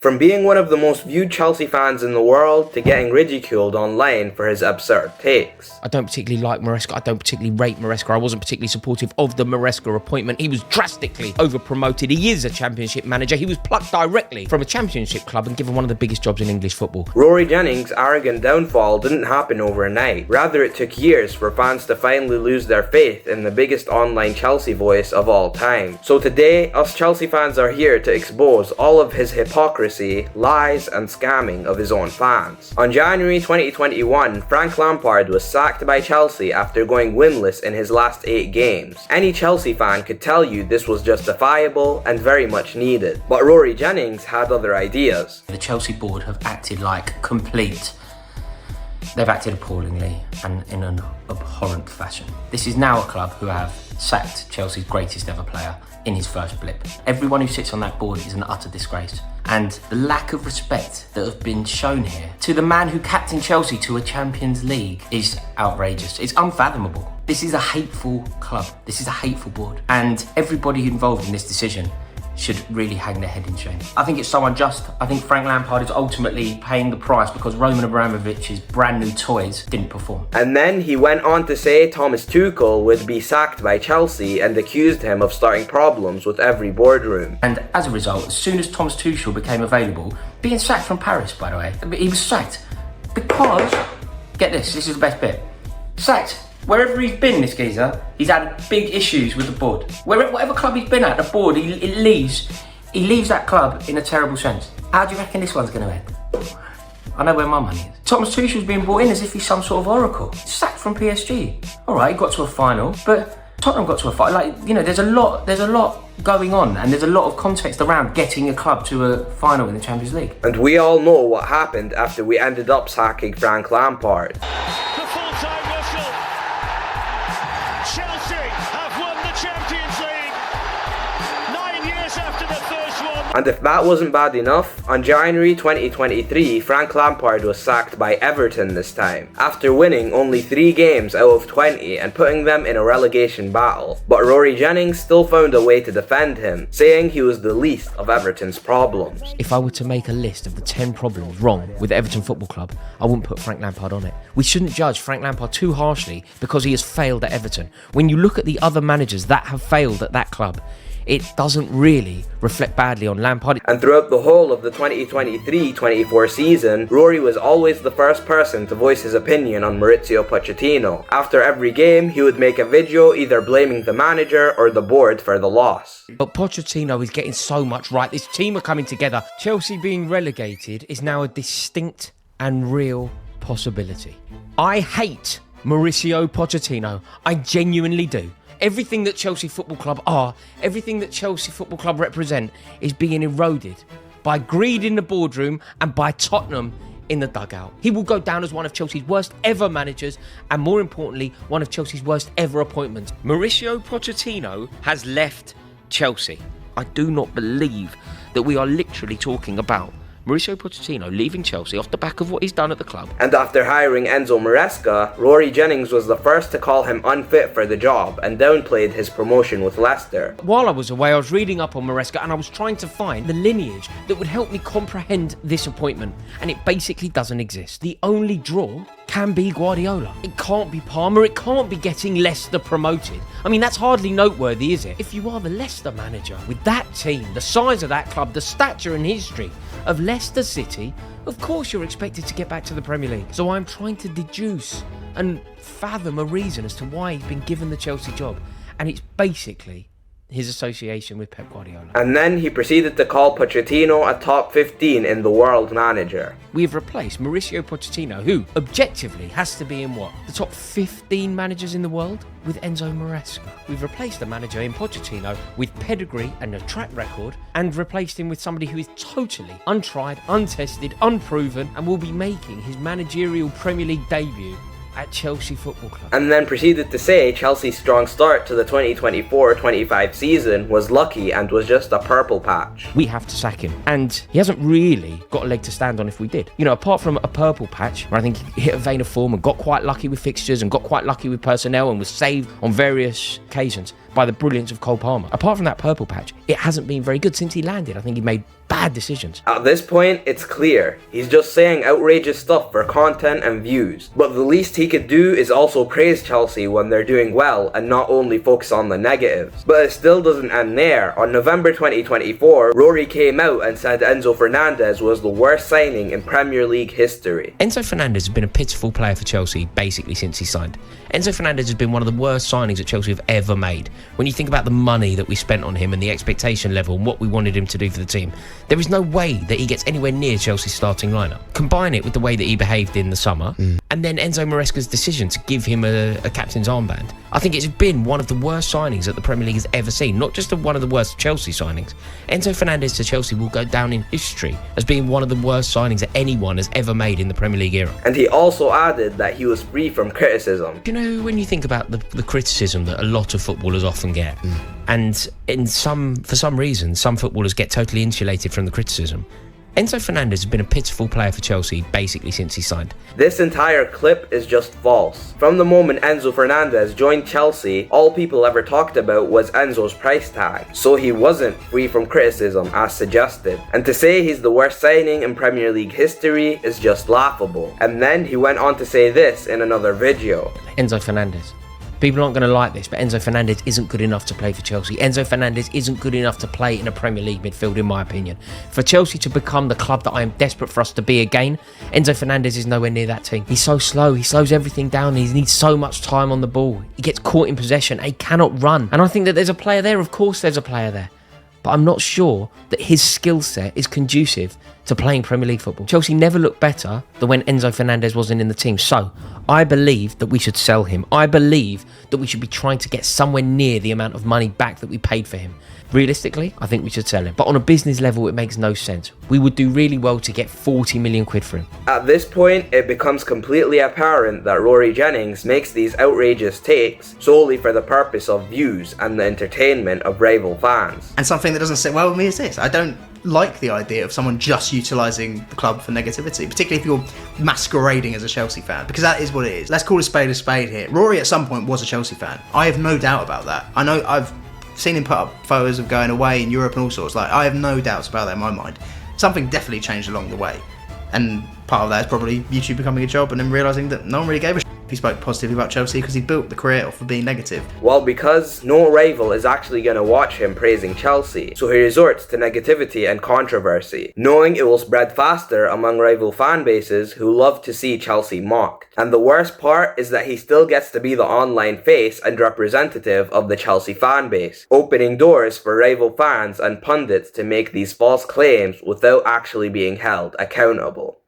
From being one of the most viewed Chelsea fans in the world to getting ridiculed online for his absurd takes. I don't particularly like Maresca. I don't particularly rate Maresca. I wasn't particularly supportive of the Maresca appointment. He was drastically over-promoted. He is a championship manager. He was plucked directly from a championship club and given one of the biggest jobs in English football. Rory Jennings' arrogant downfall didn't happen overnight. Rather, it took years for fans to finally lose their faith in the biggest online Chelsea voice of all time. So today, us Chelsea fans are here to expose all of his hypocrisy, lies and scamming of his own fans. On January 2021, Frank Lampard was sacked by Chelsea after going winless in his last 8 games. Any Chelsea fan could tell you this was justifiable and very much needed. But Rory Jennings had other ideas. The Chelsea board have acted like they've acted appallingly and in an abhorrent fashion. This is now a club who have sacked Chelsea's greatest ever player in his first blip. Everyone who sits on that board is an utter disgrace. And the lack of respect that have been shown here to the man who captained Chelsea to a Champions League is outrageous. It's unfathomable. This is a hateful club. This is a hateful board. And everybody involved in this decision should really hang their head in shame. I think it's so unjust. I think Frank Lampard is ultimately paying the price because Roman Abramovich's brand new toys didn't perform. And then he went on to say Thomas Tuchel would be sacked by Chelsea and accused him of starting problems with every boardroom. And as a result, as soon as Thomas Tuchel became available, being sacked from Paris, by the way, he was sacked because, get this is the best bit, sacked. Wherever he's been, this geezer, he's had big issues with the board. Whatever club he's been at, the board, he leaves that club in a terrible sense. How do you reckon this one's going to end? I know where my money is. Thomas Tuchel's being brought in as if he's some sort of oracle. Sacked from PSG. All right, he got to a final, but Tottenham got to a final. Like, you know, there's a lot going on, and there's a lot of context around getting a club to a final in the Champions League. And we all know what happened after we ended up sacking Frank Lampard. And if that wasn't bad enough, on January 2023, Frank Lampard was sacked by Everton this time, after winning only 3 games out of 20 and putting them in a relegation battle. But Rory Jennings still found a way to defend him, saying he was the least of Everton's problems. If I were to make a list of the 10 problems wrong with Everton Football Club, I wouldn't put Frank Lampard on it. We shouldn't judge Frank Lampard too harshly because he has failed at Everton. When you look at the other managers that have failed at that club, it doesn't really reflect badly on Lampard. And throughout the whole of the 2023-24 season, Rory was always the first person to voice his opinion on Mauricio Pochettino. After every game, he would make a video either blaming the manager or the board for the loss. But Pochettino is getting so much right. This team are coming together. Chelsea being relegated is now a distinct and real possibility. I hate Mauricio Pochettino. I genuinely do. Everything that Chelsea Football Club are, everything that Chelsea Football Club represent is being eroded by greed in the boardroom and by Tottenham in the dugout. He will go down as one of Chelsea's worst ever managers and, more importantly, one of Chelsea's worst ever appointments. Mauricio Pochettino has left Chelsea. I do not believe that we are literally talking about Mauricio Pochettino leaving Chelsea off the back of what he's done at the club. And after hiring Enzo Maresca, Rory Jennings was the first to call him unfit for the job and downplayed his promotion with Leicester. While I was away, I was reading up on Maresca and I was trying to find the lineage that would help me comprehend this appointment, and it basically doesn't exist. The only draw can be Guardiola. It can't be Palmer, it can't be getting Leicester promoted. I mean, that's hardly noteworthy, is it? If you are the Leicester manager, with that team, the size of that club, the stature and history of Leicester City, of course you're expected to get back to the Premier League. So I'm trying to deduce and fathom a reason as to why he's been given the Chelsea job, and it's basically his association with Pep Guardiola. And then he proceeded to call Pochettino a top 15 in the world manager. We've replaced Mauricio Pochettino, who objectively has to be in what? The top 15 managers in the world, with Enzo Maresca. We've replaced the manager in Pochettino with pedigree and a track record, and replaced him with somebody who is totally untried, untested, unproven, and will be making his managerial Premier League debut at Chelsea Football Club. And then proceeded to say Chelsea's strong start to the 2024-25 season was lucky and was just a purple patch. We have to sack him, and he hasn't really got a leg to stand on if we did. You know, apart from a purple patch, where I think he hit a vein of form and got quite lucky with fixtures and got quite lucky with personnel and was saved on various occasions. by the brilliance of Cole Palmer. Apart from that purple patch, it hasn't been very good since he landed. I think he made bad decisions. At this point, it's clear. He's just saying outrageous stuff for content and views. But the least he could do is also praise Chelsea when they're doing well and not only focus on the negatives. But it still doesn't end there. On November 2024, Rory came out and said Enzo Fernandez was the worst signing in Premier League history. Enzo Fernandez has been a pitiful player for Chelsea basically since he signed. Enzo Fernandez has been one of the worst signings that Chelsea have ever made. When you think about the money that we spent on him and the expectation level and what we wanted him to do for the team, there is no way that he gets anywhere near Chelsea's starting lineup. Combine it with the way that he behaved in the summer, and then Enzo Maresca's decision to give him a captain's armband. I think it's been one of the worst signings that the Premier League has ever seen, not just one of the worst Chelsea signings. Enzo Fernandez to Chelsea will go down in history as being one of the worst signings that anyone has ever made in the Premier League era. And he also added that he was free from criticism. You know, when you think about the criticism that a lot of footballers often get, and for some reason, some footballers get totally insulated from the criticism. Enzo Fernandez has been a pitiful player for Chelsea basically since he signed. This entire clip is just false. From the moment Enzo Fernandez joined Chelsea, all people ever talked about was Enzo's price tag, so he wasn't free from criticism as suggested. And to say he's the worst signing in Premier League history is just laughable. And then he went on to say this in another video. Enzo Fernandez. People aren't going to like this, but Enzo Fernandez isn't good enough to play for Chelsea. Enzo Fernandez isn't good enough to play in a Premier League midfield, in my opinion. For Chelsea to become the club that I am desperate for us to be again, Enzo Fernandez is nowhere near that team. He's so slow, he slows everything down, he needs so much time on the ball. He gets caught in possession, he cannot run. And I think that there's a player there, of course there's a player there. But I'm not sure that his skill set is conducive to playing Premier League football. Chelsea never looked better than when Enzo Fernandez wasn't in the team. So, I believe that we should sell him. I believe that we should be trying to get somewhere near the amount of money back that we paid for him. Realistically, I think we should sell him. But on a business level, it makes no sense. We would do really well to get 40 million quid for him. At this point, it becomes completely apparent that Rory Jennings makes these outrageous takes solely for the purpose of views and the entertainment of rival fans. And something that doesn't sit well with me is this. I don't like the idea of someone just utilising the club for negativity, particularly if you're masquerading as a Chelsea fan, because that is what it is. Let's call a spade here. Rory at some point was a Chelsea fan. I have no doubt about that. I know I've seen him put up photos of going away in Europe and all sorts. Like, I have no doubts about that in my mind. Something definitely changed along the way, and part of that is probably YouTube becoming a job and then realising that no one really gave a shit if he spoke positively about Chelsea, because he built the career off of being negative. Well, because no rival is actually going to watch him praising Chelsea, so he resorts to negativity and controversy, knowing it will spread faster among rival fan bases who love to see Chelsea mocked. And the worst part is that he still gets to be the online face and representative of the Chelsea fan base, opening doors for rival fans and pundits to make these false claims without actually being held accountable.